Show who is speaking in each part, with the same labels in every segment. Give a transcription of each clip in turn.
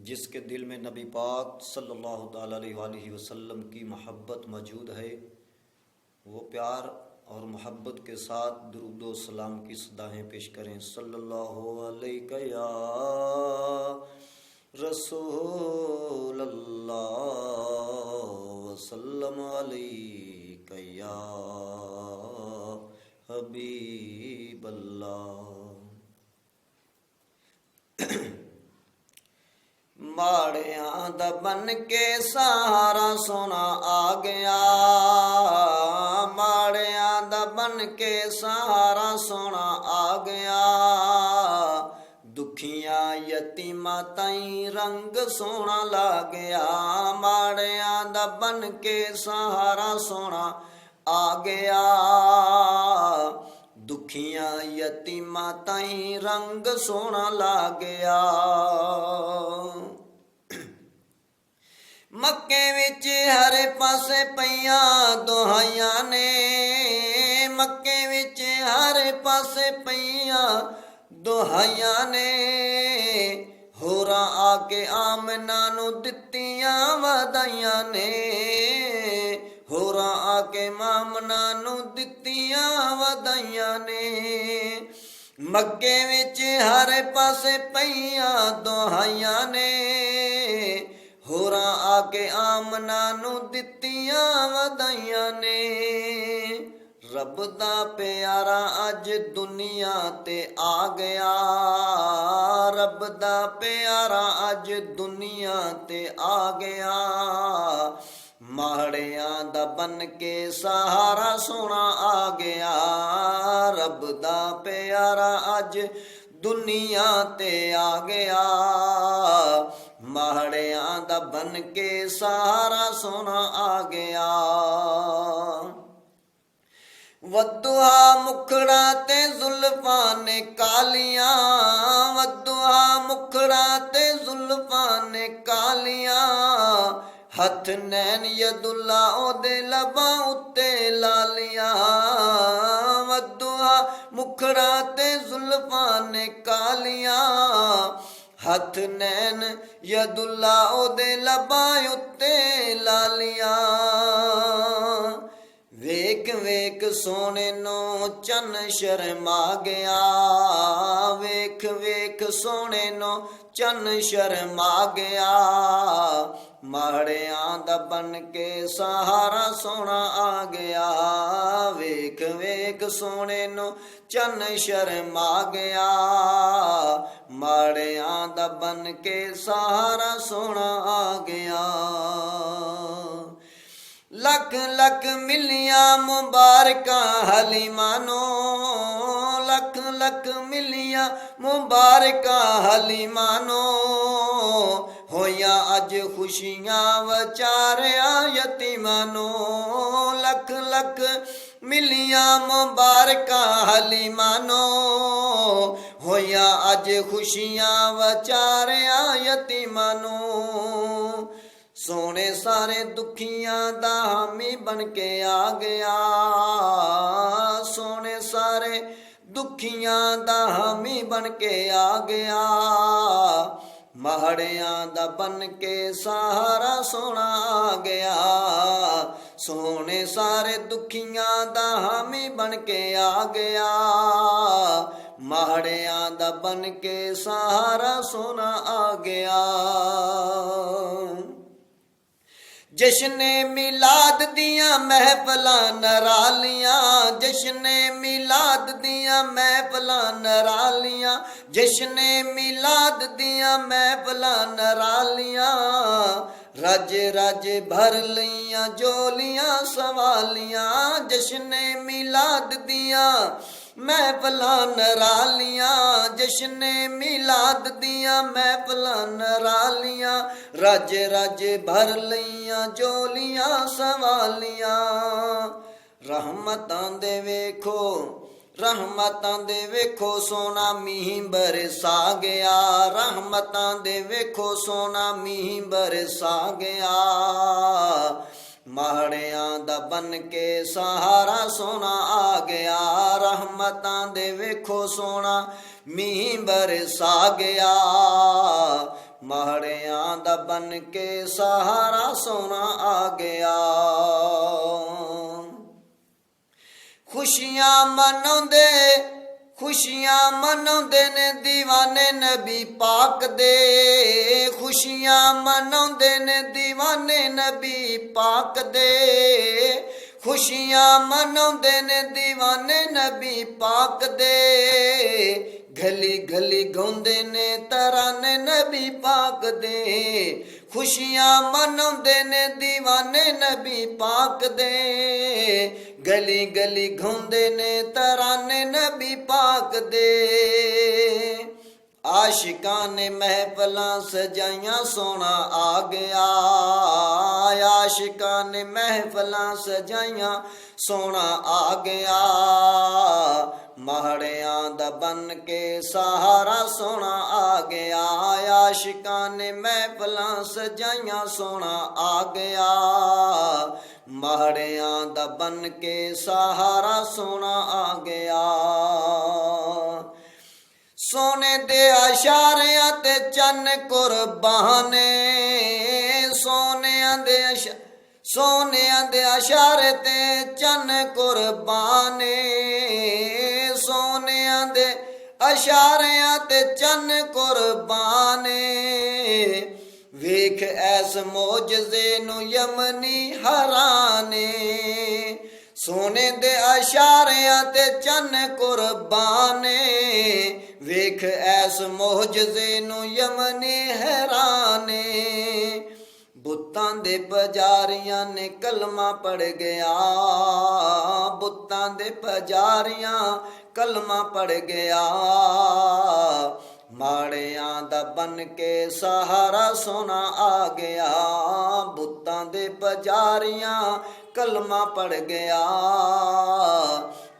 Speaker 1: जिसके दिल में नबी पाक सल्लल्लाहु ताला अलैहि वसल्लम की मोहब्बत मौजूद है, वो प्यार और मोहब्बत के साथ दुरूद सलाम की सदाएँ पेश करें। सल्लल्लाहु अलैहि या रसूल अल्लाह वसल्लम अलैहि या हबीब अल्लाह। माड़ियां दा बन के सहारा सोना आ गया, माड़ियां दा बन के सहारा सोना आ गया। दुखियां यतीमां ताईं रंग सोना ला गया, माड़ियां दा बन के सहारा सोना आ गया। दुखियां यतीमां ताईं रंग सोना ला गया। मक्के विच हरे पासे पईयां दुहाइयां ने, मक्के विच हरे पासे पईयां दुहाइयां ने। होरां आके आमना नूं दित्तियां वधाइयां ने, होरां आके मामना नूं दित्तियां वधाइयां ने। मक्के विच हरे पासे पईयां दुहाइयां ने, होरां आके आमना नूं दित्तियां वधाइयां ने। रब दा प्यारा अज दुनिया ते आ गया, रब दा प्यारा अज दुनिया ते आ गया। माड़ियां दा बन के सहारा सोना आ गया, रब दा प्यारा अज दुनिया ते आ गया। माड़ियां दा बन के सहारा सोना आ गया। वदुहा मुखड़ा ते जुल्फां ने कालियां, वदुहा मुखड़ा ते जुल्फां ने कालियां। हथ नैन यदुल्ला ओदे लबां उत्ते लालियां, वदुहा मुखड़ा ते जुल्फां ने कालियां। हथ नैन यदुल्ला ओदे लबां उत्ते लालियां। वेख वेख सोने नो चन शर्मा गया, वेख वेख सोने नो चन शर्मा गया। माड़ियां दा बन के सहारा सोना आ गया, वेख वेख सोने नो चन शर्मा गया। माड़ियां दा बन के सहारा सोना आ गया। लख लख मिलियां मुबारकां हलीमां नो, लख लख मिलियां मुबारकां हलीमां नो। होया अज खुशियां वचारिया यतीमां नो, लख लख मिलियां मुबारकां हलीमां नो। होया अज खुशियां वचारिया यतीमां नो। सोने सारे दुखियां दा हामी बन के आ गया, सोने सारे दुखियां दा हामी बन के आ गया। माड़ियां दा बन के सहारा सोना आ गया, सोने सारे दुखियां दा हामी बन के आ गया। माड़ियां दा बन के सहारा सोना आ गया। जश्ने मिलाद दियां महफिलां नरालियां, जश्ने मिलाद दियां महफिलां नरालियां। जश्ने मिलाद दियां महफिलां नरालियां। रज रज भर लियां जोलियां सवालियां। जश्ने मिलाद दियां महफिलां नरालियां, जश्ने मिलाद दियां महफिलां नरालियां। रज रज भर लियां जोलियां सवालियां। रहमतां दे वेखो, रहमतां दे वेखो सोना मींह बरसा गया, रहमतां दे वेखो सोना मींह बरसा गया। माड़ियां दा बन के सहारा सोना आ गया, रहमतां दे वेखो सोना मींह बरसा गया। ਮਾੜਿਆਂ ਦਾ ਬਨ ਕੇ ਸਹਾਰਾ ਸੋਹਣਾ ਆ ਗਿਆ। ਖੁਸ਼ੀਆਂ ਮਨਾਉਂਦੇ ਨੇ ਦੀਵਾਨੇ ਨਬੀ ਪਾਕ ਦੇ, ਖੁਸ਼ੀਆਂ ਮਨਾਉਂਦੇ ਨੇ ਦੀਵਾਨੇ ਨਬੀ ਪਾਕ ਦੇ, ਖੁਸ਼ੀਆਂ ਮਨਾਉਂਦੇ ਨੇ ਦੀਵਾਨੇ ਨਬੀ ਪਾਕ ਦੇ, ਗਲੀ ਗਲੀ ਗਾਉਂਦੇ ਨੇ ਤਰਾਨੇ ਨਬੀ ਪਾਕ ਦੇ, ਖੁਸ਼ੀਆਂ ਮਨਾਉਂਦੇ ਨੇ ਦੀਵਾਨੇ ਨਬੀ ਪਾਕ ਦੇ, ਗਲੀ ਗਲੀ ਗਾਉਂਦੇ ਨੇ ਤਰਾਨੇ ਨਬੀ ਪਾਕ ਦੇ। ਆਸ਼ਿਕਾਂ ਨੇ ਮਹਿਫਲਾਂ ਸਜਾਈਆਂ ਸੋਹਣਾ ਆ ਗਿਆ, ਆਸ਼ਿਕਾਂ ਨੇ ਮਹਿਫਲਾਂ ਸਜਾਈਆਂ ਸੋਹਣਾ ਆ ਗਿਆ, ਮਾੜਿਆਂ ਦਾ ਬਨ ਕੇ ਸਹਾਰਾ ਸੋਹਣਾ ਆ ਗਿਆ, ਆਸ਼ਿਕਾਂ ਨੇ ਮਹਿਫਲਾਂ ਸਜਾਈਆਂ ਸੋਹਣਾ ਆ ਗਿਆ, ਮਾੜਿਆਂ ਦਾ ਬਨ ਕੇ ਸਹਾਰਾ ਸੋਹਣਾ ਆ ਗਿਆ। ਸੋਨੇ ਦੇ ਇਸ਼ਾਰਿਆਂ ਤੇ ਚੰਨ ਕੁਰਬਾਨੇ, ਸੋਨਿਆਂ ਦੇ ਇਸ਼ਾਰੇ ਤੇ ਚੰਨ ਕੁਰਬਾਨੇ, ਸੋਨਿਆਂ ਦੇ ਇਸ਼ਾਰਿਆਂ ਤੇ ਚੰਨ ਕੁਰਬਾਨੇ, ਵੇਖ ਐਸ ਮੋਜਜ਼ੇ ਨੂੰ ਯਮਨੀ ਹਰਾਨੇ, ਸੋਨੇ ਦੇ ਇਸ਼ਾਰਿਆਂ ਤੇ ਚੰਨ ਕੁਰਬਾਨੇ, ਵੇਖ ਐਸ ਮੋਜਜ਼ੇ ਨੂੰ ਯਮਨੀ ਹੈਰਾਨੇ। ਬੁੱਤਾਂ ਦੇ ਪੁਜਾਰੀਆਂ ਨੇ ਕਲਮਾ ਪੜ ਗਿਆ, ਬੁੱਤਾਂ ਦੇ ਪੁਜਾਰੀਆਂ ਕਲਮਾ ਪੜ ਗਿਆ, ਮਾੜਿਆਂ ਦਾ ਬਨ ਕੇ ਸਹਾਰਾ ਸੋਹਣਾ ਆ ਗਿਆ, ਬੁੱਤਾਂ ਦੇ ਪੁਜਾਰੀਆਂ ਕਲਮਾ ਪੜ ਗਿਆ,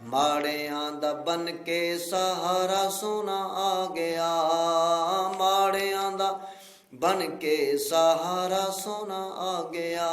Speaker 1: ਮਾੜਿਆਂ ਦਾ ਬਨ ਕੇ ਸਹਾਰਾ ਸੋਹਣਾ ਆ ਗਿਆ, ਮਾੜਿਆਂ ਦਾ ਬਨ ਕੇ ਸਹਾਰਾ ਸੋਹਣਾ ਆ ਗਿਆ।